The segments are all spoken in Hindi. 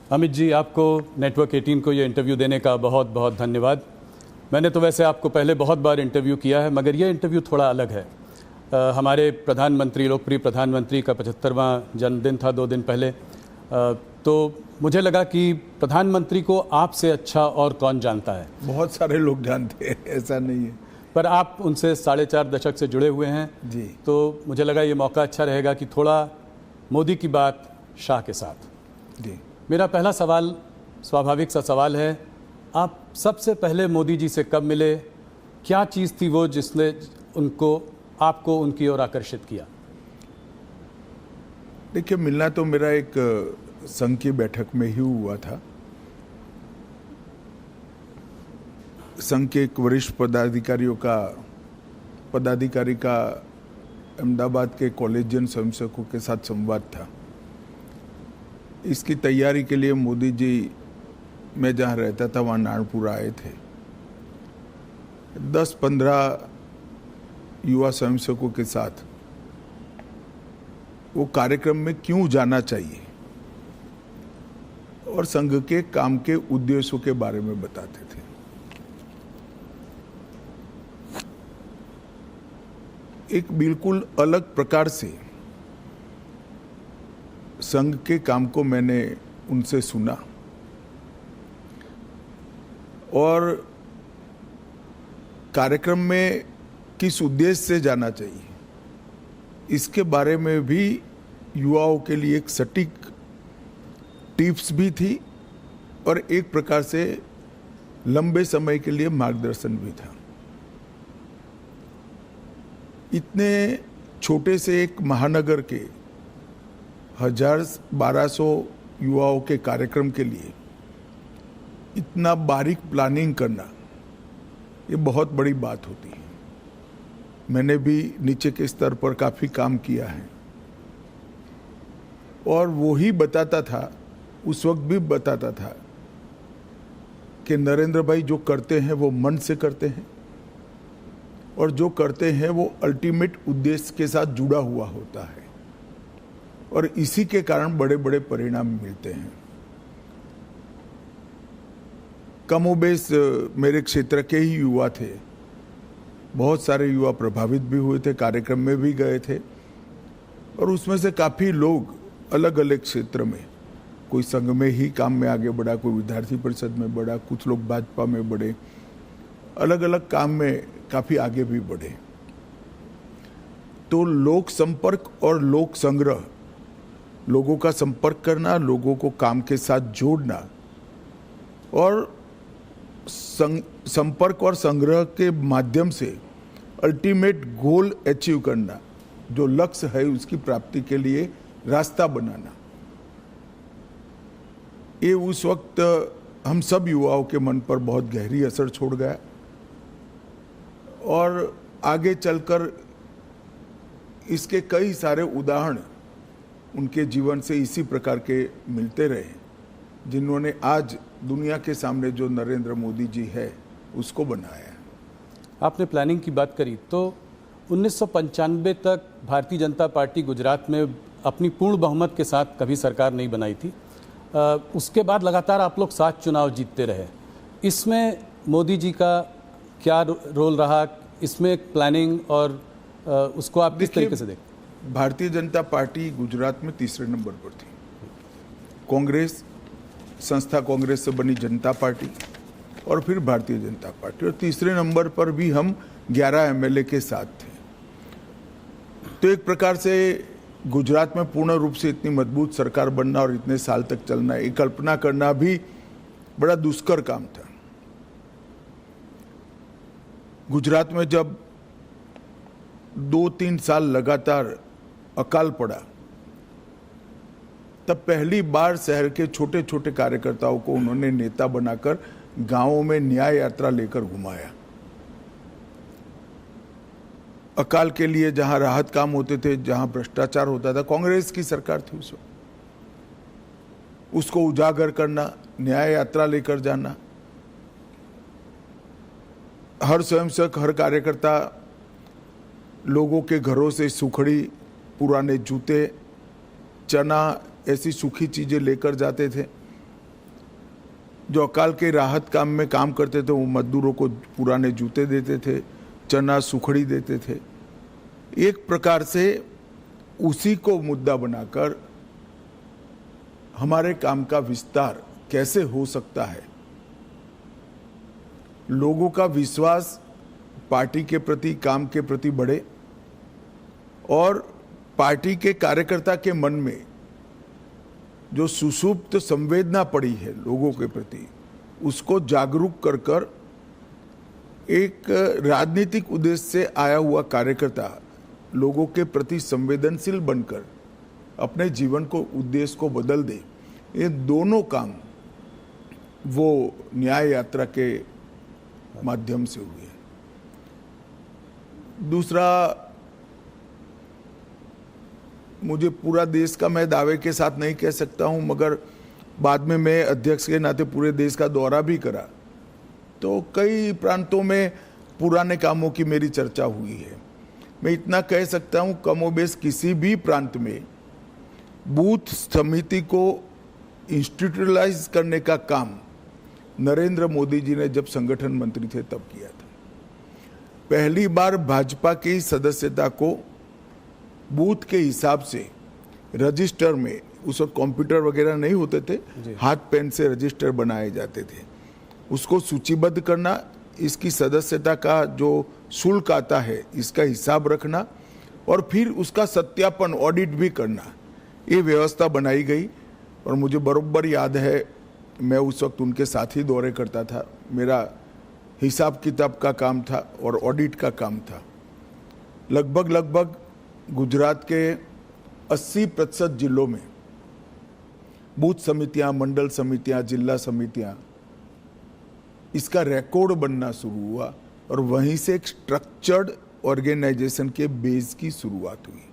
अमित जी, आपको नेटवर्क 18 को ये इंटरव्यू देने का बहुत बहुत धन्यवाद। मैंने तो वैसे आपको पहले बहुत बार इंटरव्यू किया है, मगर ये इंटरव्यू थोड़ा अलग है। हमारे प्रधानमंत्री, लोकप्रिय प्रधानमंत्री का 75वां जन्मदिन था 2 दिन पहले। तो मुझे लगा कि प्रधानमंत्री को आपसे अच्छा और कौन जानता है। बहुत सारे लोग जानते हैं, ऐसा नहीं है, पर आप उनसे 4.5 दशक से जुड़े हुए हैं जी। तो मुझे लगा ये मौका अच्छा रहेगा कि थोड़ा मोदी की बात शाह के साथ। जी, मेरा पहला सवाल स्वाभाविक सा सवाल है, आप सबसे पहले मोदी जी से कब मिले? क्या चीज़ थी वो जिसने आपको उनकी ओर आकर्षित किया? देखिए, मिलना तो मेरा एक संघ की बैठक में ही हुआ था। संघ के एक वरिष्ठ पदाधिकारी का अहमदाबाद के कॉलेजियन स्वयंसेवकों के साथ संवाद था। इसकी तैयारी के लिए मोदी जी, मैं जहाँ रहता था वहाँ नानपुर आए थे। 10-15 युवा स्वयंसेवकों के साथ वो कार्यक्रम में क्यों जाना चाहिए और संघ के काम के उद्देश्यों के बारे में बताते थे। एक बिल्कुल अलग प्रकार से संघ के काम को मैंने उनसे सुना और कार्यक्रम में किस उद्देश्य से जाना चाहिए इसके बारे में भी युवाओं के लिए एक सटीक टिप्स भी थी और एक प्रकार से लंबे समय के लिए मार्गदर्शन भी था। इतने छोटे से एक महानगर के 1200 युवाओं के कार्यक्रम के लिए इतना बारीक प्लानिंग करना, ये बहुत बड़ी बात होती है। मैंने भी नीचे के स्तर पर काफ़ी काम किया है और वो ही बताता था, उस वक्त भी बताता था कि नरेंद्र भाई जो करते हैं वो मन से करते हैं और जो करते हैं वो अल्टीमेट उद्देश्य के साथ जुड़ा हुआ होता है और इसी के कारण बड़े बड़े परिणाम मिलते हैं। कमोबेश मेरे क्षेत्र के ही युवा थे, बहुत सारे युवा प्रभावित भी हुए थे, कार्यक्रम में भी गए थे और उसमें से काफ़ी लोग अलग अलग क्षेत्र में, कोई संघ में ही काम में आगे बढ़ा, कोई विद्यार्थी परिषद में बढ़ा, कुछ लोग भाजपा में बढ़े, अलग अलग काम में काफ़ी आगे भी बढ़े। तो लोक संपर्क और लोक संग्रह, लोगों का संपर्क करना, लोगों को काम के साथ जोड़ना और संपर्क और संग्रह के माध्यम से अल्टीमेट गोल अचीव करना, जो लक्ष्य है उसकी प्राप्ति के लिए रास्ता बनाना, ये उस वक्त हम सब युवाओं के मन पर बहुत गहरी असर छोड़ गया और आगे चलकर इसके कई सारे उदाहरण उनके जीवन से इसी प्रकार के मिलते रहे, जिन्होंने आज दुनिया के सामने जो नरेंद्र मोदी जी है उसको बनाया। आपने प्लानिंग की बात करी तो 1995 तक भारतीय जनता पार्टी गुजरात में अपनी पूर्ण बहुमत के साथ कभी सरकार नहीं बनाई थी। उसके बाद लगातार आप लोग 7 चुनाव जीतते रहे। इसमें मोदी जी का क्या रोल रहा? इसमें प्लानिंग और उसको आप किस तरीके से देखते? भारतीय जनता पार्टी गुजरात में तीसरे नंबर पर थी। कांग्रेस, संस्था कांग्रेस से बनी जनता पार्टी और फिर भारतीय जनता पार्टी, और तीसरे नंबर पर भी हम 11 एमएलए के साथ थे। तो एक प्रकार से गुजरात में पूर्ण रूप से इतनी मजबूत सरकार बनना और इतने साल तक चलना, ये कल्पना करना भी बड़ा दुष्कर काम था। गुजरात में जब 2-3 साल लगातार अकाल पड़ा, तब पहली बार शहर के छोटे छोटे कार्यकर्ताओं को उन्होंने नेता बनाकर गांवों में न्याय यात्रा लेकर घुमाया। अकाल के लिए जहां राहत काम होते थे, जहां भ्रष्टाचार होता था, कांग्रेस की सरकार थी उस वक्त, उसको उजागर करना, न्याय यात्रा लेकर जाना। हर स्वयंसेवक, हर कार्यकर्ता लोगों के घरों से सुखड़ी, पुराने जूते, चना, ऐसी सूखी चीजें लेकर जाते थे जो अकाल के राहत काम में काम करते थे वो मजदूरों को पुराने जूते देते थे, चना सुखड़ी देते थे। एक प्रकार से उसी को मुद्दा बनाकर हमारे काम का विस्तार कैसे हो सकता है, लोगों का विश्वास पार्टी के प्रति, काम के प्रति बढ़े और पार्टी के कार्यकर्ता के मन में जो सुषुप्त संवेदना पड़ी है लोगों के प्रति, उसको जागरूक कर कर एक राजनीतिक उद्देश्य से आया हुआ कार्यकर्ता लोगों के प्रति संवेदनशील बनकर अपने जीवन को, उद्देश्य को बदल दे। ये दोनों काम वो न्याय यात्रा के माध्यम से हुए। दूसरा, मुझे पूरा देश का मैं दावे के साथ नहीं कह सकता हूं, मगर बाद में मैं अध्यक्ष के नाते पूरे देश का दौरा भी करा तो कई प्रांतों में पुराने कामों की मेरी चर्चा हुई है। मैं इतना कह सकता हूं, कमोबेश किसी भी प्रांत में बूथ समिति को इंस्टीट्यूशनलाइज करने का काम नरेंद्र मोदी जी ने जब संगठन मंत्री थे तब किया था। पहली बार भाजपा की सदस्यता को बूथ के हिसाब से रजिस्टर में, उस वक्त कंप्यूटर वगैरह नहीं होते थे, हाथ पेन से रजिस्टर बनाए जाते थे, उसको सूचीबद्ध करना, इसकी सदस्यता का जो शुल्क आता है इसका हिसाब रखना और फिर उसका सत्यापन, ऑडिट भी करना, ये व्यवस्था बनाई गई। और मुझे बरोबर याद है, मैं उस वक्त उनके साथ ही दौरे करता था, मेरा हिसाब किताब का काम था और ऑडिट का काम था। लगभग गुजरात के 80% जिलों में बूथ समितियां, मंडल समितियां, जिला समितियां, इसका रिकॉर्ड बनना शुरू हुआ और वहीं से एक स्ट्रक्चर्ड ऑर्गेनाइजेशन के बेस की शुरुआत हुई।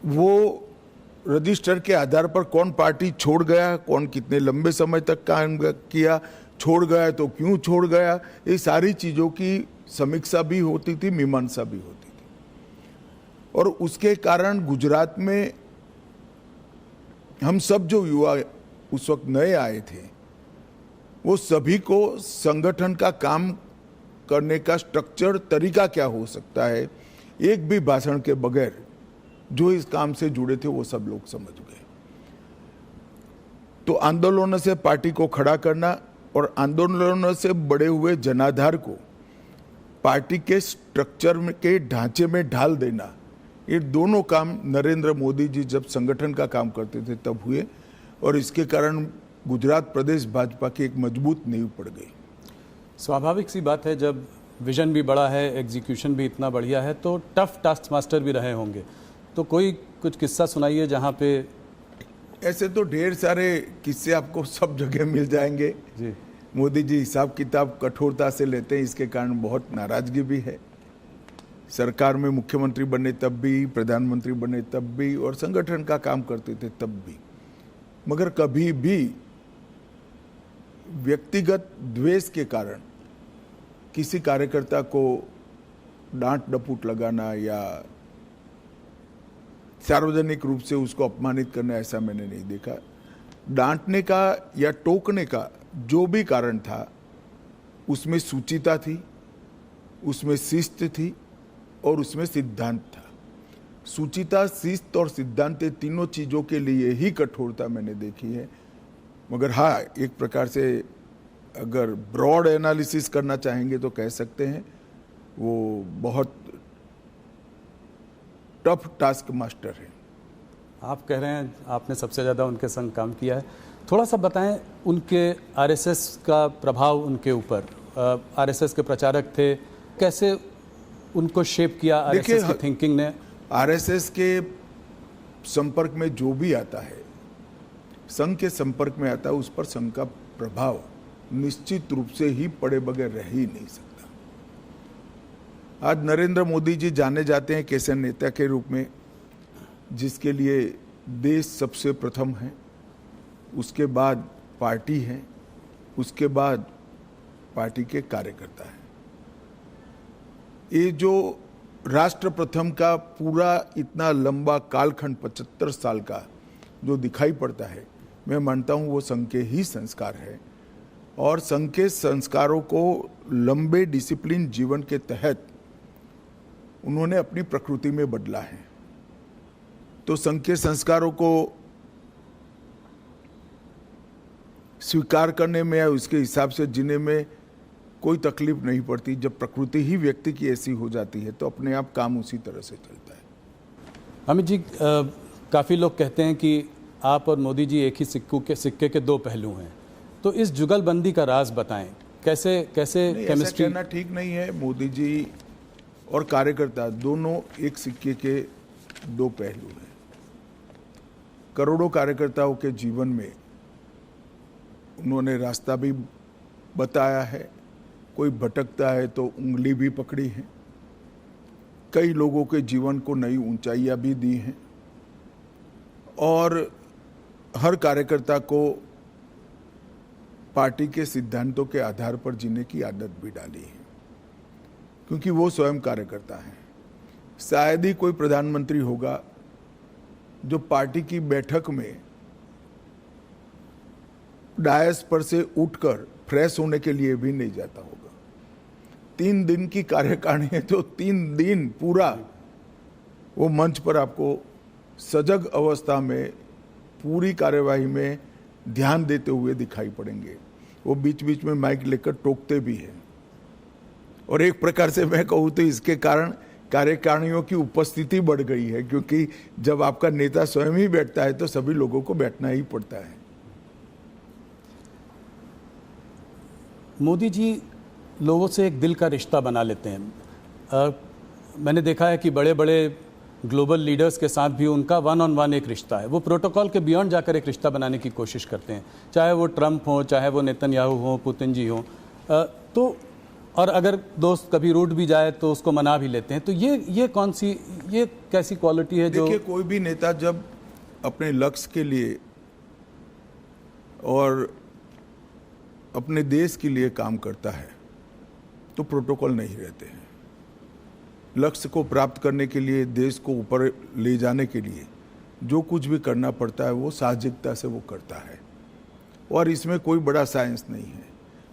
वो रजिस्टर के आधार पर कौन पार्टी छोड़ गया, कौन कितने लंबे समय तक काम किया, छोड़ गया तो क्यों छोड़ गया, ये सारी चीज़ों की समीक्षा भी होती थी, मीमांसा भी होती थी। और उसके कारण गुजरात में हम सब जो युवा उस वक्त नए आए थे, वो सभी को संगठन का काम करने का स्ट्रक्चर, तरीका क्या हो सकता है, एक भी भाषण के बगैर जो इस काम से जुड़े थे वो सब लोग समझ गए। तो आंदोलनों से पार्टी को खड़ा करना और आंदोलनों से बड़े हुए जनाधार को पार्टी के स्ट्रक्चर में, के ढांचे में ढाल देना, ये दोनों काम नरेंद्र मोदी जी जब संगठन का काम करते थे तब हुए और इसके कारण गुजरात प्रदेश भाजपा की एक मजबूत नींव पड़ गई। स्वाभाविक सी बात है, जब विजन भी बड़ा है, एग्जीक्यूशन भी इतना बढ़िया है, तो टफ टास्क मास्टर भी रहे होंगे। तो कुछ किस्सा सुनाइए जहाँ पे। ऐसे तो ढेर सारे किस्से आपको सब जगह मिल जाएंगे जी। मोदी जी हिसाब किताब कठोरता से लेते हैं, इसके कारण बहुत नाराजगी भी है। सरकार में मुख्यमंत्री बने तब भी, प्रधानमंत्री बने तब भी और संगठन का काम करते थे तब भी, मगर कभी भी व्यक्तिगत द्वेष के कारण किसी कार्यकर्ता को डांट डपूट लगाना या सार्वजनिक रूप से उसको अपमानित करना, ऐसा मैंने नहीं देखा। डांटने का या टोकने का जो भी कारण था, उसमें सूचिता थी, उसमें शिस्त थी और उसमें सिद्धांत था। सूचिता, शिस्त और सिद्धांत, तीनों चीज़ों के लिए ही कठोरता मैंने देखी है। मगर हाँ, एक प्रकार से अगर ब्रॉड एनालिसिस करना चाहेंगे तो कह सकते हैं वो बहुत टफ टास्क मास्टर है। आप कह रहे हैं आपने सबसे ज़्यादा उनके संग काम किया है, थोड़ा सा बताएं उनके आरएसएस का प्रभाव उनके ऊपर। आरएसएस के प्रचारक थे, कैसे उनको शेप किया आरएसएस की थिंकिंग ने? आरएसएस के संपर्क में जो भी आता है, संघ के संपर्क में आता है, उस पर संघ का प्रभाव निश्चित रूप से ही पड़े बगैर रह ही नहीं सकता। आज नरेंद्र मोदी जी जाने जाते हैं कैसे नेता के रूप में जिसके लिए देश सबसे प्रथम है, उसके बाद पार्टी है, उसके बाद पार्टी के कार्यकर्ता है। ये जो राष्ट्र प्रथम का पूरा इतना लंबा कालखंड 75 साल का जो दिखाई पड़ता है, मैं मानता हूँ वो संघ के ही संस्कार है और संघ के संस्कारों को लंबे डिसिप्लिन जीवन के तहत उन्होंने अपनी प्रकृति में बदला है। तो संघ के संस्कारों को स्वीकार करने में या उसके हिसाब से जीने में कोई तकलीफ नहीं पड़ती। जब प्रकृति ही व्यक्ति की ऐसी हो जाती है तो अपने आप काम उसी तरह से चलता है। अमित जी, काफ़ी लोग कहते हैं कि आप और मोदी जी एक ही सिक्के के दो पहलू हैं, तो इस जुगलबंदी का राज बताएं। कैसे केमिस्ट्री? कहना ठीक नहीं है। मोदी जी और कार्यकर्ता दोनों एक सिक्के के दो पहलू हैं। करोड़ों कार्यकर्ताओं के जीवन में उन्होंने रास्ता भी बताया है, कोई भटकता है तो उंगली भी पकड़ी है, कई लोगों के जीवन को नई ऊंचाइयां भी दी हैं और हर कार्यकर्ता को पार्टी के सिद्धांतों के आधार पर जीने की आदत भी डाली है, क्योंकि वो स्वयं कार्यकर्ता है। शायद ही कोई प्रधानमंत्री होगा जो पार्टी की बैठक में डायस पर से उठकर फ्रेश होने के लिए भी नहीं जाता होगा। 3 दिन की कार्यकारिणी है तो 3 दिन पूरा वो मंच पर आपको सजग अवस्था में पूरी कार्यवाही में ध्यान देते हुए दिखाई पड़ेंगे। वो बीच बीच में माइक लेकर टोकते भी हैं और एक प्रकार से मैं कहूँ तो इसके कारण कार्यकारिणियों की उपस्थिति बढ़ गई है, क्योंकि जब आपका नेता स्वयं ही बैठता है तो सभी लोगों को बैठना ही पड़ता है। मोदी जी लोगों से एक दिल का रिश्ता बना लेते हैं। मैंने देखा है कि बड़े बड़े ग्लोबल लीडर्स के साथ भी उनका 1-on-1 एक रिश्ता है। वो प्रोटोकॉल के बियॉन्ड जाकर एक रिश्ता बनाने की कोशिश करते हैं, चाहे वो ट्रंप हो, चाहे वो नेतन्याहू हो, पुतिन जी हो। तो और अगर दोस्त कभी रूठ भी जाए तो उसको मना भी लेते हैं। तो ये कैसी क्वालिटी है जो? देखिए, कोई भी नेता जब अपने लक्ष्य के लिए और अपने देश के लिए काम करता है तो प्रोटोकॉल नहीं रहते हैं। लक्ष्य को प्राप्त करने के लिए, देश को ऊपर ले जाने के लिए जो कुछ भी करना पड़ता है वो साहसिकता से वो करता है और इसमें कोई बड़ा साइंस नहीं है।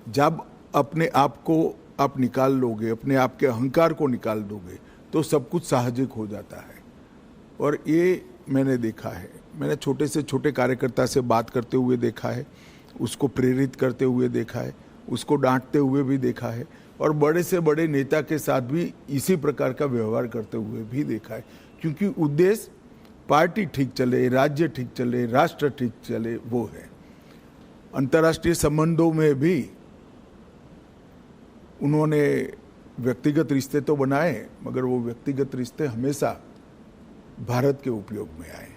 जब अपने आप को आप निकाल लोगे, अपने आप के अहंकार को निकाल दोगे तो सब कुछ साहसिक हो जाता है। और ये मैंने देखा है। मैंने छोटे से छोटे कार्यकर्ता से बात करते हुए देखा है, उसको प्रेरित करते हुए देखा है, उसको डांटते हुए भी देखा है और बड़े से बड़े नेता के साथ भी इसी प्रकार का व्यवहार करते हुए भी देखा है, क्योंकि उद्देश्य पार्टी ठीक चले, राज्य ठीक चले, राष्ट्र ठीक चले, वो है। अंतर्राष्ट्रीय संबंधों में भी उन्होंने व्यक्तिगत रिश्ते तो बनाए, मगर वो व्यक्तिगत रिश्ते हमेशा भारत के उपयोग में आए।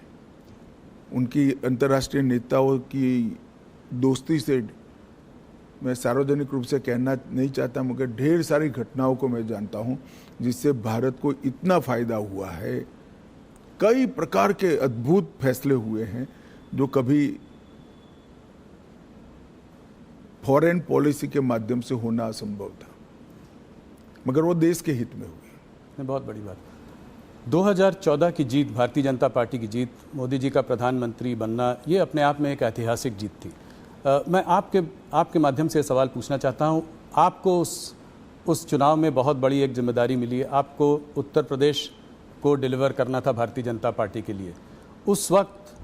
उनकी अंतर्राष्ट्रीय नेताओं की दोस्ती से मैं सार्वजनिक रूप से कहना नहीं चाहता, मगर ढेर सारी घटनाओं को मैं जानता हूं जिससे भारत को इतना फायदा हुआ है। कई प्रकार के अद्भुत फैसले हुए हैं जो कभी फॉरेन पॉलिसी के माध्यम से होना असंभव था, मगर वो देश के हित में हुई। बहुत बड़ी बात। 2014 की जीत, भारतीय जनता पार्टी की जीत, मोदी जी का प्रधानमंत्री बनना, ये अपने आप में एक ऐतिहासिक जीत थी। मैं आपके माध्यम से सवाल पूछना चाहता हूँ। आपको उस चुनाव में बहुत बड़ी एक जिम्मेदारी मिली है। आपको उत्तर प्रदेश को डिलीवर करना था भारतीय जनता पार्टी के लिए। उस वक्त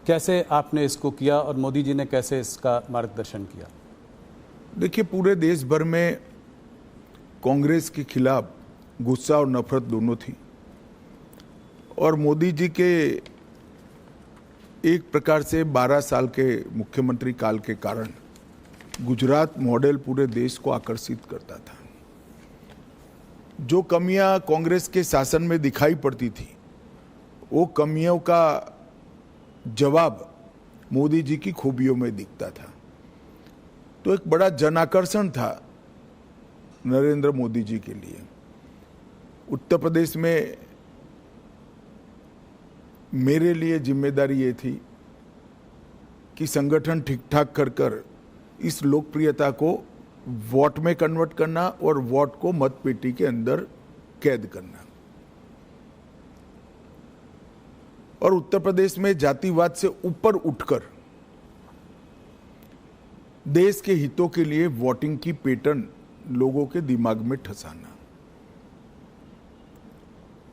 कैसे आपने इसको किया और मोदी जी ने कैसे इसका मार्गदर्शन किया? देखिए, पूरे देश भर में कांग्रेस के खिलाफ गुस्सा और नफरत दोनों थी और मोदी जी के एक प्रकार से 12 साल के मुख्यमंत्री काल के कारण गुजरात मॉडल पूरे देश को आकर्षित करता था। जो कमियां कांग्रेस के शासन में दिखाई पड़ती थी, वो कमियों का जवाब मोदी जी की खूबियों में दिखता था। तो एक बड़ा जन आकर्षण था नरेंद्र मोदी जी के लिए। उत्तर प्रदेश में मेरे लिए जिम्मेदारी ये थी कि संगठन ठीक ठाक कर इस लोकप्रियता को वोट में कन्वर्ट करना और वोट को मतपेटी के अंदर कैद करना। और उत्तर प्रदेश में जातिवाद से ऊपर उठकर देश के हितों के लिए वोटिंग की पैटर्न लोगों के दिमाग में ठसाना।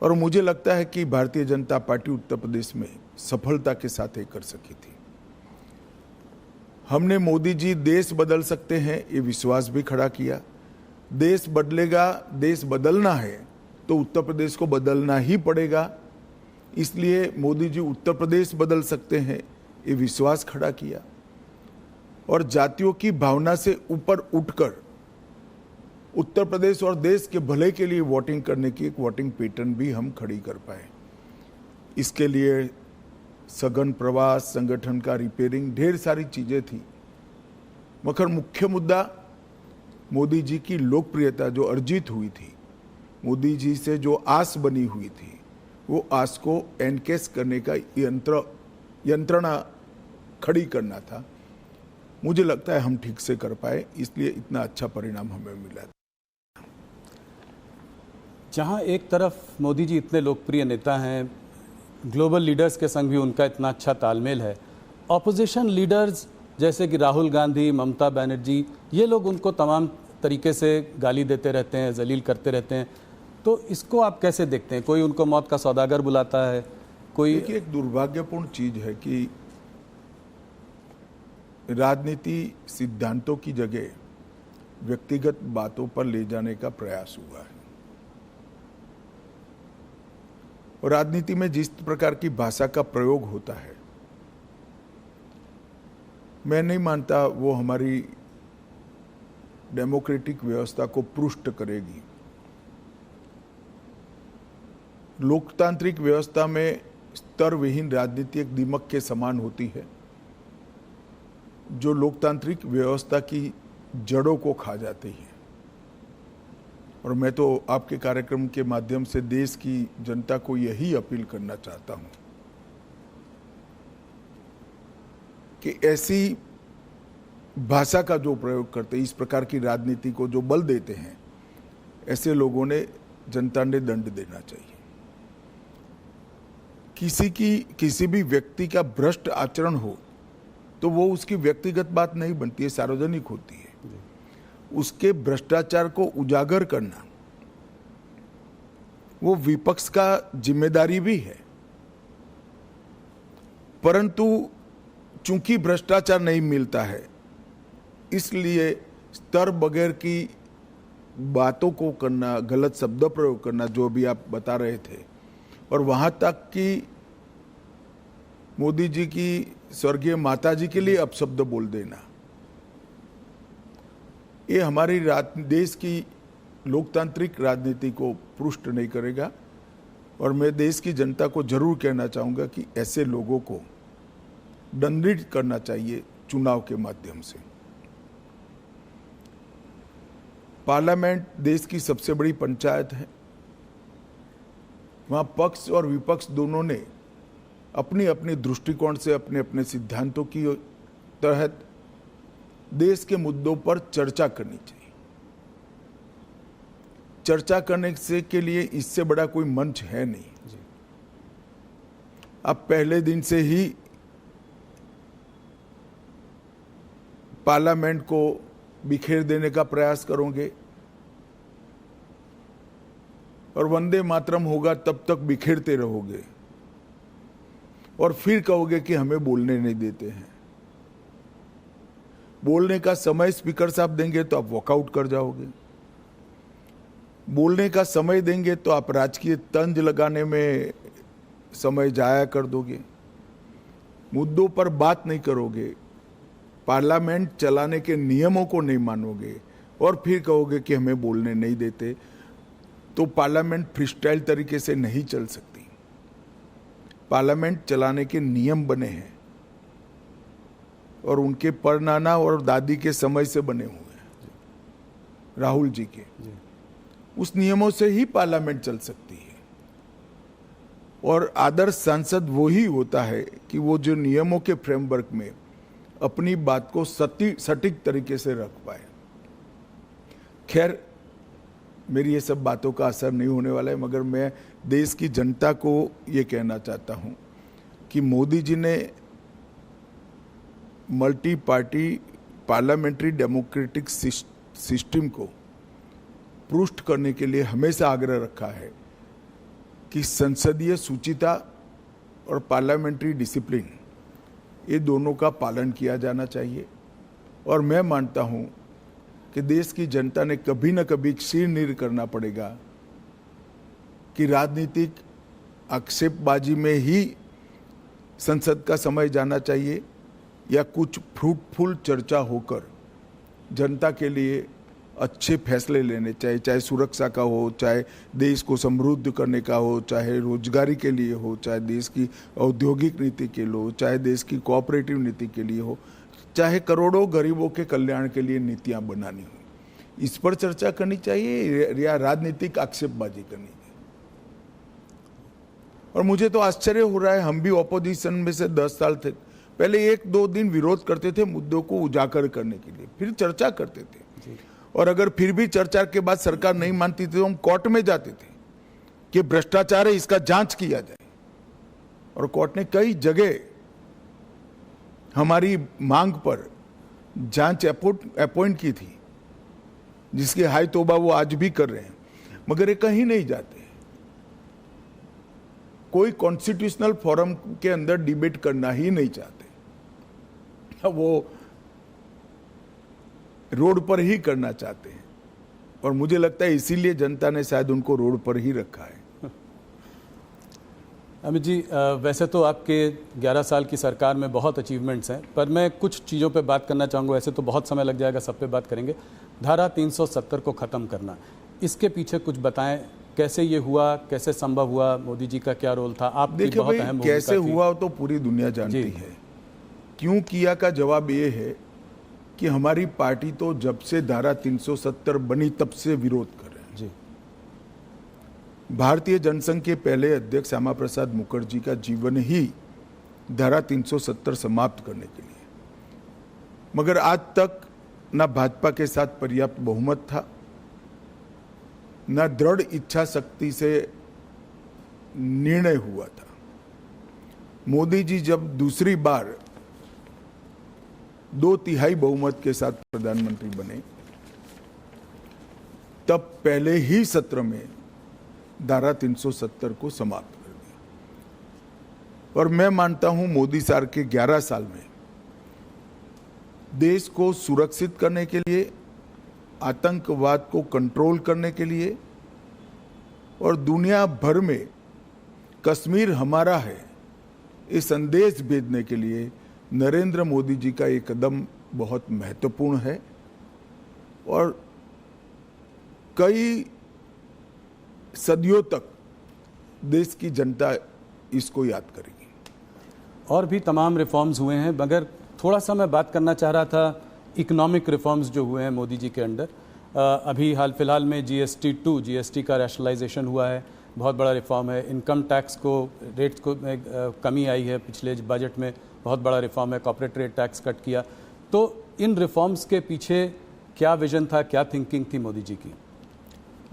और मुझे लगता है कि भारतीय जनता पार्टी उत्तर प्रदेश में सफलता के साथ ये कर सकी थी। हमने मोदी जी देश बदल सकते हैं ये विश्वास भी खड़ा किया। देश बदलेगा, देश बदलना है तो उत्तर प्रदेश को बदलना ही पड़ेगा, इसलिए मोदी जी उत्तर प्रदेश बदल सकते हैं ये विश्वास खड़ा किया। और जातियों की भावना से ऊपर उठकर उत्तर प्रदेश और देश के भले के लिए वोटिंग करने की एक वोटिंग पैटर्न भी हम खड़ी कर पाए। इसके लिए सघन प्रवास, संगठन का रिपेयरिंग, ढेर सारी चीजें थी, मगर मुख्य मुद्दा मोदी जी की लोकप्रियता जो अर्जित हुई थी, मोदी जी से जो आस बनी हुई थी, वो आस को एनकेस करने का यंत्रणा खड़ी करना था। मुझे लगता है हम ठीक से कर पाए, इसलिए इतना अच्छा परिणाम हमें मिला। जहां एक तरफ मोदी जी इतने लोकप्रिय नेता हैं, ग्लोबल लीडर्स के संग भी उनका इतना अच्छा तालमेल है, ऑपोजिशन लीडर्स जैसे कि राहुल गांधी, ममता बनर्जी, ये लोग उनको तमाम तरीके से गाली देते रहते हैं, जलील करते रहते हैं, तो इसको आप कैसे देखते हैं? कोई उनको मौत का सौदागर बुलाता है, कोई। देखिए, एक दुर्भाग्यपूर्ण चीज है कि राजनीति सिद्धांतों की जगह व्यक्तिगत बातों पर ले जाने का प्रयास हुआ है। और राजनीति में जिस प्रकार की भाषा का प्रयोग होता है, मैं नहीं मानता वो हमारी डेमोक्रेटिक व्यवस्था को पुष्ट करेगी। लोकतांत्रिक व्यवस्था में स्तर विहीन राजनीति एक दीमक के समान होती है जो लोकतांत्रिक व्यवस्था की जड़ों को खा जाती है। और मैं तो आपके कार्यक्रम के माध्यम से देश की जनता को यही अपील करना चाहता हूं कि ऐसी भाषा का जो प्रयोग करते हैं, इस प्रकार की राजनीति को जो बल देते हैं, ऐसे लोगों ने जनता ने दंड देना चाहिए। किसी भी व्यक्ति का भ्रष्ट आचरण हो तो वो उसकी व्यक्तिगत बात नहीं बनती है, सार्वजनिक होती है। उसके भ्रष्टाचार को उजागर करना वो विपक्ष का जिम्मेदारी भी है, परंतु चूंकि भ्रष्टाचार नहीं मिलता है, इसलिए स्तर बगैर की बातों को करना, गलत शब्द प्रयोग करना, जो भी आप बता रहे थे, और वहां तक कि मोदी जी की स्वर्गीय माता जी के लिए अपशब्द बोल देना, ये हमारी देश की लोकतांत्रिक राजनीति को पुष्ट नहीं करेगा। और मैं देश की जनता को जरूर कहना चाहूंगा कि ऐसे लोगों को दंडित करना चाहिए चुनाव के माध्यम से। पार्लियामेंट देश की सबसे बड़ी पंचायत है, वहां पक्ष और विपक्ष दोनों ने अपनी अपनी दृष्टिकोण से, अपने अपने सिद्धांतों की तहत देश के मुद्दों पर चर्चा करनी चाहिए। चर्चा करने से के लिए इससे बड़ा कोई मंच है नहीं। आप पहले दिन से ही पार्लियामेंट को बिखेर देने का प्रयास करोगे और वंदे मातरम होगा तब तक बिखेरते रहोगे, और फिर कहोगे कि हमें बोलने नहीं देते हैं। बोलने का समय स्पीकर साहब देंगे तो आप वॉकआउट कर जाओगे, बोलने का समय देंगे तो आप राजकीय तंज लगाने में समय जाया कर दोगे, मुद्दों पर बात नहीं करोगे, पार्लियामेंट चलाने के नियमों को नहीं मानोगे, और फिर कहोगे कि हमें बोलने नहीं देते, तो पार्लियामेंट फ्रीस्टाइल तरीके से नहीं चल सकती। पार्लियामेंट चलाने के नियम बने हैं और उनके परनाना और दादी के समय से बने हुए हैं, राहुल जी के। उस नियमों से ही पार्लियामेंट चल सकती है। और आदर्श सांसद वो ही होता है कि वो जो नियमों के फ्रेमवर्क में अपनी बात को सटीक तरीके से रख पाए। खैर, मेरी ये सब बातों का असर नहीं होने वाला है, मगर मैं देश की जनता को ये कहना चाहता हूँ कि मोदी जी ने multi party parliamentary democratic system को पुष्ट करने के लिए हमेशा आग्रह रखा है कि संसदीय शुचिता और पार्लियामेंट्री डिसिप्लिन ये दोनों का पालन किया जाना चाहिए। और मैं मानता हूं कि देश की जनता ने कभी न कभी शीर्ष करना पड़ेगा कि राजनीतिक आक्षेपबाजी में ही संसद का समय जाना चाहिए या कुछ फ्रूटफुल चर्चा होकर जनता के लिए अच्छे फैसले लेने चाहिए, चाहे सुरक्षा का हो, चाहे देश को समृद्ध करने का हो, चाहे रोजगारी के लिए हो, चाहे देश की औद्योगिक नीति के लिए हो, चाहे देश की कोऑपरेटिव नीति के लिए हो, चाहे करोड़ों गरीबों के कल्याण के लिए नीतियां बनानी हो। इस पर चर्चा करनी चाहिए या राजनीतिक आक्षेपबाजी करनी चाहिए। और मुझे तो आश्चर्य हो रहा है, हम भी ऑपोजिशन में से 10 साल थे, पहले 1-2 दिन विरोध करते थे मुद्दों को उजागर करने के लिए, फिर चर्चा करते थे। और अगर फिर भी चर्चा के बाद सरकार नहीं मानती थी तो हम कोर्ट में जाते थे कि भ्रष्टाचार है, इसका जांच किया जाए। और कोर्ट ने कई जगह हमारी मांग पर जांच अपॉइंट की थी, जिसकी हाय तौबा वो आज भी कर रहे हैं, मगर ये कहीं नहीं जाते। कोई कॉन्स्टिट्यूशनल फोरम के अंदर डिबेट करना ही नहीं चाहते, वो रोड पर ही करना चाहते हैं। और मुझे लगता है इसीलिए जनता ने शायद उनको रोड पर ही रखा है। अमित जी, वैसे तो आपके 11 साल की सरकार में बहुत अचीवमेंट्स हैं, पर मैं कुछ चीज़ों पे बात करना चाहूँगा। वैसे तो बहुत समय लग जाएगा, सब पे बात करेंगे। धारा 370 को ख़त्म करना, इसके पीछे कुछ बताएं, कैसे ये हुआ, कैसे संभव हुआ, मोदी जी का क्या रोल था? आप देखिए भाई, कैसे हुआ तो पूरी दुनिया जानती है। क्यों किया का जवाब ये है कि हमारी पार्टी तो जब से धारा 370 बनी तब से विरोध कर रहे हैं। जी। भारतीय जनसंघ के पहले अध्यक्ष श्यामा प्रसाद मुखर्जी का जीवन ही धारा 370 समाप्त करने के लिए, मगर आज तक न भाजपा के साथ पर्याप्त बहुमत था, न दृढ़ इच्छा शक्ति से निर्णय हुआ था। मोदी जी जब दूसरी बार 2/3 बहुमत के साथ प्रधानमंत्री बने, तब पहले ही सत्र में धारा 370 को समाप्त कर दिया। और मैं मानता हूं मोदी सरकार के 11 साल में देश को सुरक्षित करने के लिए, आतंकवाद को कंट्रोल करने के लिए और दुनिया भर में कश्मीर हमारा है ये संदेश भेजने के लिए नरेंद्र मोदी जी का ये कदम बहुत महत्वपूर्ण है। और कई सदियों तक देश की जनता इसको याद करेगी। और भी तमाम रिफॉर्म्स हुए हैं, मगर थोड़ा सा मैं बात करना चाह रहा था इकोनॉमिक रिफॉर्म्स जो हुए हैं मोदी जी के अंडर। अभी हाल फिलहाल में जीएसटी का रैशनलाइजेशन हुआ है, बहुत बड़ा रिफॉर्म है। इनकम टैक्स को रेट्स को कमी आई है, पिछले बजट में बहुत बड़ा रिफॉर्म है। कॉर्पोरेट रेट टैक्स कट किया। तो इन रिफॉर्म्स के पीछे क्या विजन था, क्या थिंकिंग थी मोदी जी की?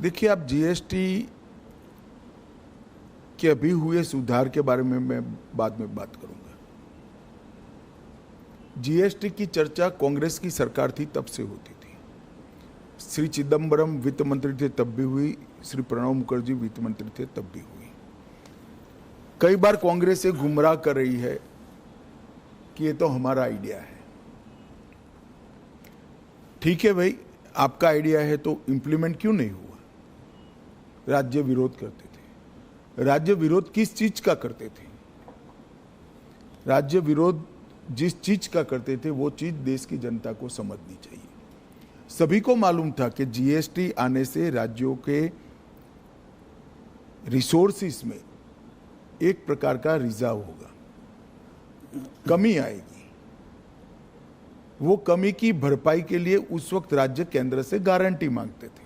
देखिए, आप जीएसटी के अभी हुए सुधार के बारे में मैं बाद में बात करूंगा। जीएसटी की चर्चा कांग्रेस की सरकार थी तब से होती थी। श्री चिदम्बरम वित्त मंत्री थे तब भी हुई, श्री प्रणब मुखर्जी वित्त मंत्री थे तब भी हुई। कई बार कांग्रेस से गुमराह कर रही है कि ये तो हमारा आइडिया है। ठीक है भाई, आपका आइडिया है तो इंप्लीमेंट क्यों नहीं हुआ? राज्य विरोध करते थे। राज्य विरोध किस चीज का करते थे? राज्य विरोध जिस चीज का करते थे वो चीज देश की जनता को समझनी चाहिए। सभी को मालूम था कि जीएसटी आने से राज्यों के रिसोर्सेस में एक प्रकार का रिजर्व होगा, कमी आएगी। वो कमी की भरपाई के लिए उस वक्त राज्य केंद्र से गारंटी मांगते थे,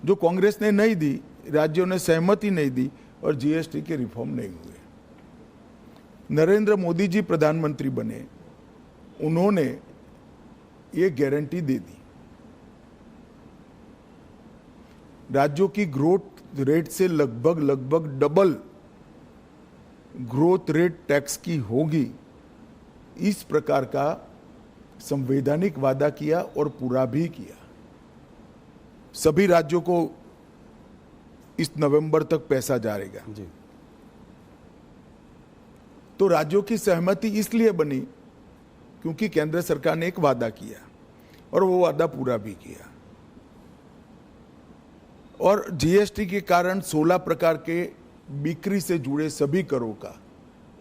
जो कांग्रेस ने नहीं दी, राज्यों ने सहमति नहीं दी और जीएसटी के रिफॉर्म नहीं हुए। नरेंद्र मोदी जी प्रधानमंत्री बने, उन्होंने ये गारंटी दे दी। राज्यों की ग्रोथ रेट से लगभग डबल ग्रोथ रेट टैक्स की होगी, इस प्रकार का संवैधानिक वादा किया और पूरा भी किया। सभी राज्यों को इस नवंबर तक पैसा जाएगा। जी। तो राज्यों की सहमति इसलिए बनी क्योंकि केंद्र सरकार ने एक वादा किया और वो वादा पूरा भी किया। और जीएसटी के कारण 16 प्रकार के बिक्री से जुड़े सभी करों का,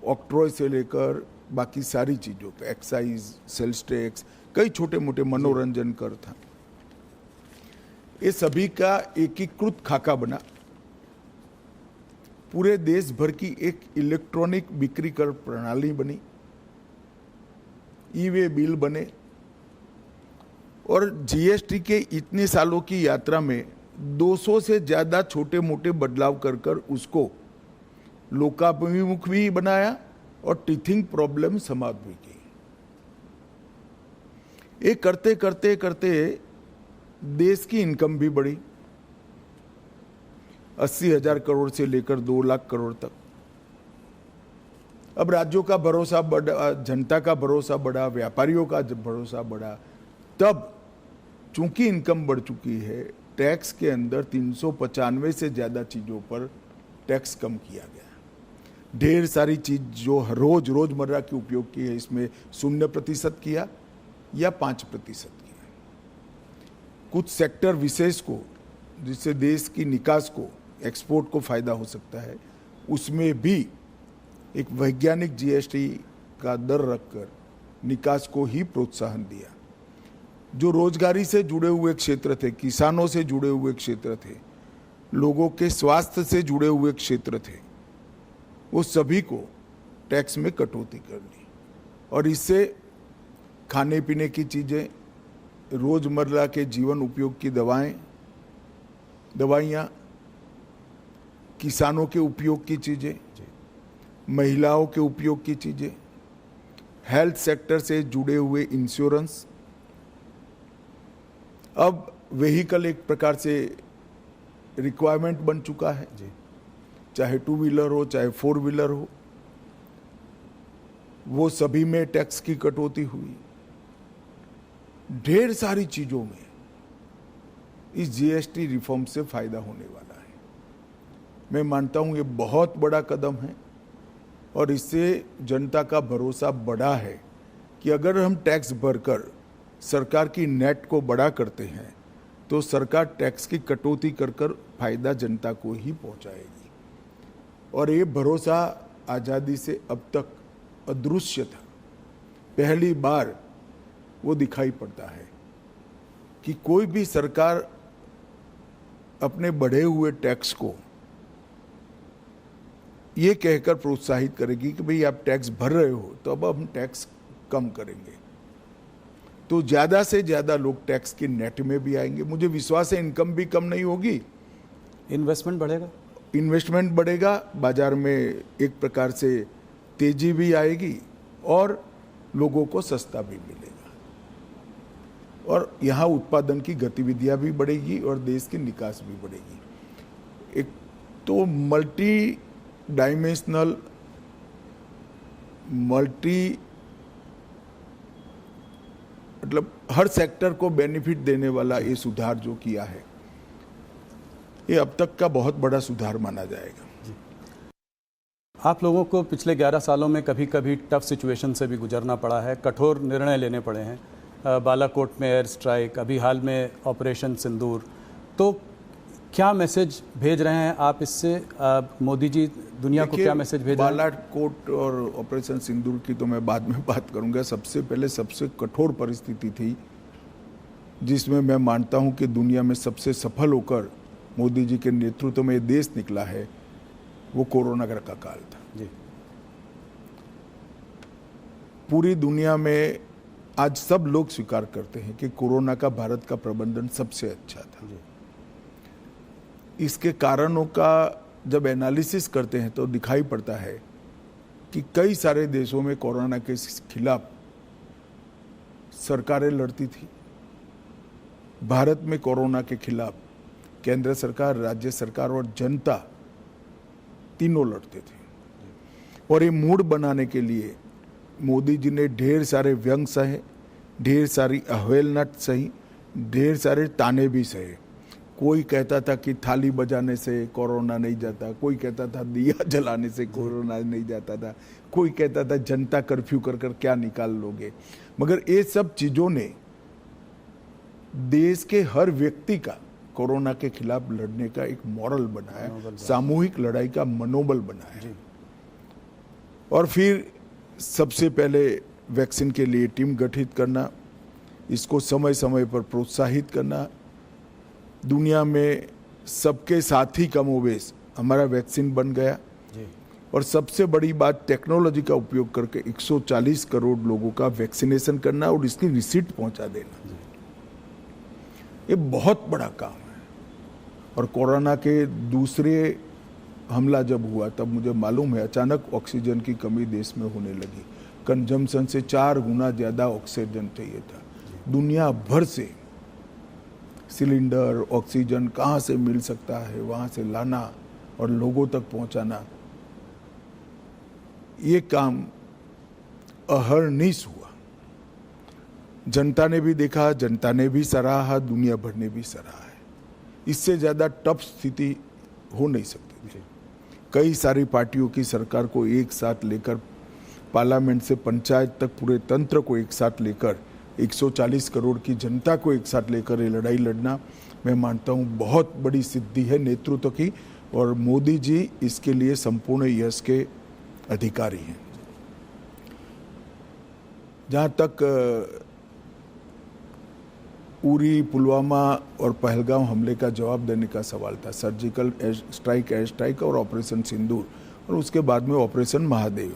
ऑक्ट्रॉय से लेकर बाकी सारी चीजों का, एक्साइज, सेल्स टैक्स, कई छोटे मोटे मनोरंजन कर था, ये सभी का एकीकृत खाका बना। पूरे देश भर की एक इलेक्ट्रॉनिक बिक्री कर प्रणाली बनी, ई-वे बिल बने। और जीएसटी के इतने सालों की यात्रा में 200 से ज्यादा छोटे मोटे बदलाव कर कर उसको लोकाभिमुख भी बनाया और टीथिंग प्रॉब्लम समाप्त भी की। ये करते करते करते देश की इनकम भी बढ़ी, 80,000 करोड़ से लेकर 2 लाख करोड़ तक। अब राज्यों का भरोसा बढ़ा, जनता का भरोसा बढ़ा, व्यापारियों का भरोसा बढ़ा। तब चूंकि इनकम बढ़ चुकी है, टैक्स के अंदर 395 से ज्यादा चीजों पर टैक्स कम किया गया। ढेर सारी चीज जो रोजमर्रा के उपयोग की है, इसमें 0% किया या 5% किया। कुछ सेक्टर विशेष को, जिससे देश की निकास को, एक्सपोर्ट को फायदा हो सकता है, उसमें भी एक वैज्ञानिक जीएसटी का दर रखकर निकास को ही प्रोत्साहन दिया। जो रोजगारी से जुड़े हुए क्षेत्र थे, किसानों से जुड़े हुए क्षेत्र थे, लोगों के स्वास्थ्य से जुड़े हुए क्षेत्र थे, वो सभी को टैक्स में कटौती कर दी। और इससे खाने पीने की चीजें, रोजमर्रा के जीवन उपयोग की दवाइयाँ, किसानों के उपयोग की चीजें, महिलाओं के उपयोग की चीजें, हेल्थ सेक्टर से जुड़े हुए इंश्योरेंस। अब व्हीकल एक प्रकार से रिक्वायरमेंट बन चुका है, चाहे 2 व्हीलर हो चाहे 4 व्हीलर हो, वो सभी में टैक्स की कटौती हुई। ढेर सारी चीजों में इस जीएसटी रिफॉर्म से फायदा होने वाला है। मैं मानता हूं ये बहुत बड़ा कदम है और इससे जनता का भरोसा बढ़ा है कि अगर हम टैक्स भरकर सरकार की नेट को बड़ा करते हैं तो सरकार टैक्स की कटौती कर कर फायदा जनता को ही पहुंचाएगी। और ये भरोसा आज़ादी से अब तक अदृश्य था। पहली बार वो दिखाई पड़ता है कि कोई भी सरकार अपने बढ़े हुए टैक्स को ये कहकर प्रोत्साहित करेगी कि भाई आप टैक्स भर रहे हो तो अब हम टैक्स कम करेंगे, तो ज्यादा से ज्यादा लोग टैक्स के नेट में भी आएंगे। मुझे विश्वास है इनकम भी कम नहीं होगी, इन्वेस्टमेंट बढ़ेगा, इन्वेस्टमेंट बढ़ेगा, बाजार में एक प्रकार से तेजी भी आएगी और लोगों को सस्ता भी मिलेगा और यहाँ उत्पादन की गतिविधियां भी बढ़ेगी और देश की निकास भी बढ़ेगी। एक तो मल्टी डायमेंशनल, मतलब हर सेक्टर को बेनिफिट देने वाला ये सुधार जो किया है, ये अब तक का बहुत बड़ा सुधार माना जाएगा। आप लोगों को पिछले 11 सालों में कभी कभी टफ सिचुएशन से भी गुजरना पड़ा है, कठोर निर्णय लेने पड़े हैं, बालाकोट में एयर स्ट्राइक, अभी हाल में ऑपरेशन सिंदूर। तो क्या मैसेज भेज रहे हैं आप इससे? मोदी जी दुनिया को क्या मैसेज भेज रहे हैं? बालाकोट और ऑपरेशन सिंदूर की तो मैं बाद में बात करूंगा। सबसे पहले सबसे कठोर परिस्थिति थी जिसमें मैं मानता हूं कि दुनिया में सबसे सफल होकर मोदी जी के नेतृत्व में देश निकला है, वो कोरोना का काल था। जी। पूरी दुनिया में आज सब लोग स्वीकार करते हैं कि कोरोना का भारत का प्रबंधन सबसे अच्छा था। जी। इसके कारणों का जब एनालिसिस करते हैं तो दिखाई पड़ता है कि कई सारे देशों में कोरोना के खिलाफ सरकारें लड़ती थी। भारत में कोरोना के खिलाफ केंद्र सरकार, राज्य सरकार और जनता तीनों लड़ते थे। और ये मूड बनाने के लिए मोदी जी ने ढेर सारे व्यंग सहे, ढेर सारी अवहेलना सही, ढेर सारे ताने भी सहे। कोई कहता था कि थाली बजाने से कोरोना नहीं जाता, कोई कहता था दिया जलाने से कोरोना नहीं जाता था, कोई कहता था जनता कर्फ्यू कर कर क्या निकाल लोगे। मगर ये सब चीज़ों ने देश के हर व्यक्ति का कोरोना के खिलाफ लड़ने का एक मॉरल बनाया, सामूहिक लड़ाई का मनोबल बनाया। और फिर सबसे पहले वैक्सीन के लिए टीम गठित करना, इसको समय समय पर प्रोत्साहित करना, दुनिया में सबके साथ ही कमोबेश हमारा वैक्सीन बन गया। और सबसे बड़ी बात, टेक्नोलॉजी का उपयोग करके 140 करोड़ लोगों का वैक्सीनेशन करना और इसकी रिसीट पहुंचा देना, ये बहुत बड़ा काम है। और कोरोना के दूसरे हमला जब हुआ तब मुझे मालूम है अचानक ऑक्सीजन की कमी देश में होने लगी। कंजम्पशन से 4 गुना ज़्यादा ऑक्सीजन चाहिए था। दुनिया भर से सिलेंडर, ऑक्सीजन कहाँ से मिल सकता है वहाँ से लाना और लोगों तक पहुँचाना, ये काम अहर्निश हुआ। जनता ने भी देखा, जनता ने भी सराहा, दुनिया भर ने भी सराहा है। इससे ज़्यादा टफ स्थिति हो नहीं सकती थी। कई सारी पार्टियों की सरकार को एक साथ लेकर, पार्लियामेंट से पंचायत तक पूरे तंत्र को एक साथ लेकर, 140 करोड़ की जनता को एक साथ लेकर ये लड़ाई लड़ना, मैं मानता हूँ बहुत बड़ी सिद्धि है नेतृत्व की। और मोदी जी इसके लिए संपूर्ण यश के अधिकारी हैं। जहाँ तक उरी, पुलवामा और पहलगाम हमले का जवाब देने का सवाल था, सर्जिकल एयर स्ट्राइक और ऑपरेशन सिंदूर और उसके बाद में ऑपरेशन महादेव,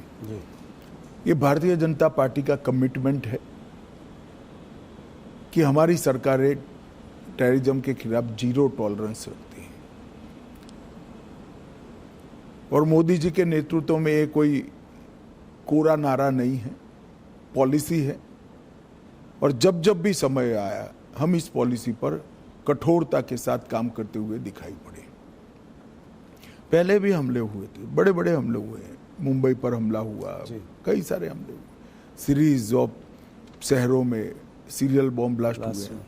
ये भारतीय जनता पार्टी का कमिटमेंट है कि हमारी सरकारें टेररिज्म के खिलाफ जीरो टॉलरेंस रखती हैं। और मोदी जी के नेतृत्व में ये कोई कोरा नारा नहीं है, पॉलिसी है। और जब जब भी समय आया हम इस पॉलिसी पर कठोरता के साथ काम करते हुए दिखाई पड़े। पहले भी हमले हुए थे, बड़े बड़े हमले हुए हैं। मुंबई पर हमला हुआ, कई सारे हमले हुए, सीरीज ऑफ शहरों में सीरियल बॉम्ब ब्लास्ट हुए,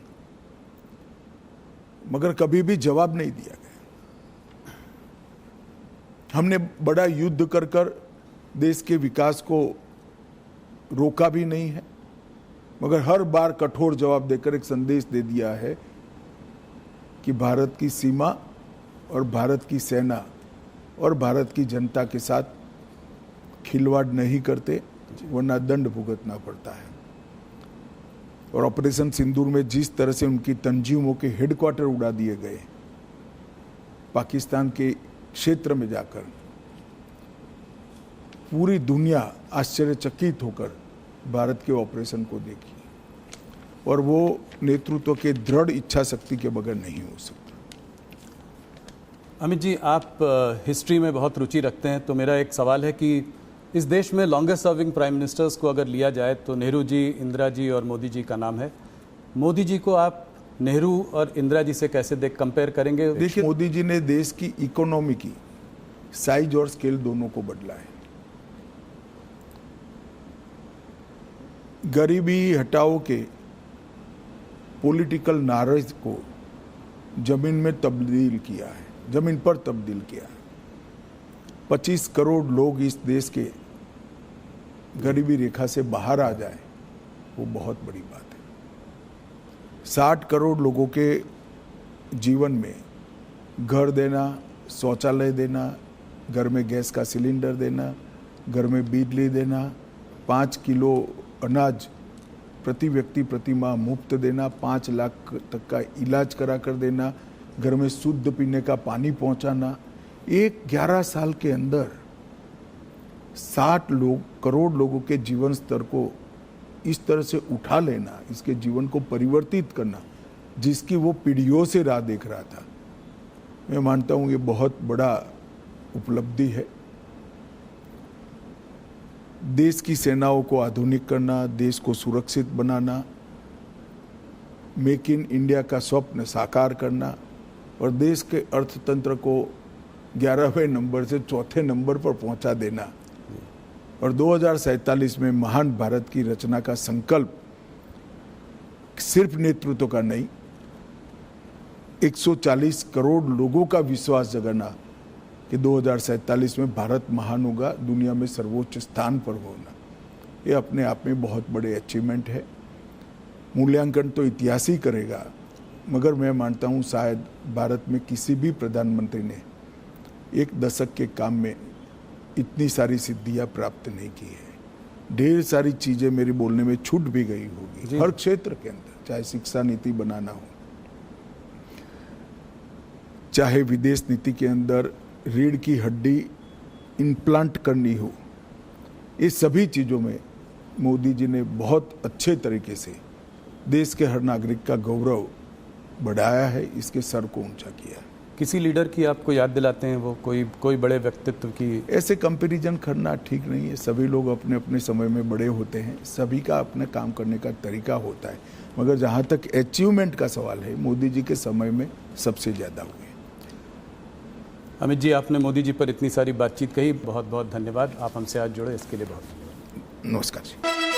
मगर कभी भी जवाब नहीं दिया गया। हमने बड़ा युद्ध कर कर देश के विकास को रोका भी नहीं है, मगर हर बार कठोर जवाब देकर एक संदेश दे दिया है कि भारत की सीमा और भारत की सेना और भारत की जनता के साथ खिलवाड़ नहीं करते, वरना दंड भुगतना पड़ता है। और ऑपरेशन सिंदूर में जिस तरह से उनकी तंजीमों के हेडक्वार्टर उड़ा दिए गए, पाकिस्तान के क्षेत्र में जाकर, पूरी दुनिया आश्चर्यचकित होकर भारत के ऑपरेशन को देखी। और वो नेतृत्व के दृढ़ इच्छा शक्ति के बगैर नहीं हो सकता। अमित जी, आप हिस्ट्री में बहुत रुचि रखते हैं, तो मेरा एक सवाल है कि इस देश में लॉन्गेस्ट सर्विंग प्राइम मिनिस्टर्स को अगर लिया जाए तो नेहरू जी, इंदिरा जी और मोदी जी का नाम है। मोदी जी को आप नेहरू और इंदिरा जी से कैसे कंपेयर करेंगे? देखिए, मोदी जी ने देश की इकोनॉमी की साइज और स्केल दोनों को बदला है। गरीबी हटाओ के पॉलिटिकल नारेज को जमीन में तब्दील किया है, जमीन पर तब्दील किया है। 25 करोड़ लोग इस देश के गरीबी रेखा से बाहर आ जाए, वो बहुत बड़ी बात है। 60 करोड़ लोगों के जीवन में घर देना, शौचालय देना, घर में गैस का सिलेंडर देना, घर में बिजली देना, 5 किलो अनाज प्रति व्यक्ति प्रति माह मुफ्त देना, 5 लाख तक का इलाज करा कर देना, घर में शुद्ध पीने का पानी पहुंचाना। एक 11 साल के अंदर 60 करोड़ लोगों के जीवन स्तर को इस तरह से उठा लेना, इसके जीवन को परिवर्तित करना, जिसकी वो पीढ़ियों से राह देख रहा था, मैं मानता हूँ ये बहुत बड़ा उपलब्धि है। देश की सेनाओं को आधुनिक करना, देश को सुरक्षित बनाना, मेक इन इंडिया का स्वप्न साकार करना और देश के अर्थतंत्र को 11वें नंबर से 4थे नंबर पर पहुंचा देना और 2047 में महान भारत की रचना का संकल्प सिर्फ नेतृत्व का नहीं, 140 करोड़ लोगों का विश्वास जगाना कि 2047 में भारत महान होगा, दुनिया में सर्वोच्च स्थान पर होना, ये अपने आप में बहुत बड़े अचीवमेंट है। मूल्यांकन तो इतिहास ही करेगा, मगर मैं मानता हूँ शायद भारत में किसी भी प्रधानमंत्री ने एक दशक के काम में इतनी सारी सिद्धियां प्राप्त नहीं की है। ढेर सारी चीजें मेरे बोलने में छूट भी गई होगी हर क्षेत्र के अंदर, चाहे शिक्षा नीति बनाना हो, चाहे विदेश नीति के अंदर रीढ़ की हड्डी इम्प्लांट करनी हो, ये सभी चीज़ों में मोदी जी ने बहुत अच्छे तरीके से देश के हर नागरिक का गौरव बढ़ाया है, इसके सर को ऊंचा किया है। किसी लीडर की आपको याद दिलाते हैं वो, कोई बड़े व्यक्तित्व की? ऐसे कंपैरिजन करना ठीक नहीं है। सभी लोग अपने अपने समय में बड़े होते हैं, सभी का अपने काम करने का तरीका होता है, मगर जहाँ तक अचीवमेंट का सवाल है, मोदी जी के समय में सबसे ज़्यादा हुए। अमित जी, आपने मोदी जी पर इतनी सारी बातचीत कही, बहुत बहुत धन्यवाद। आप हमसे आज जुड़े इसके लिए बहुत नमस्कार जी।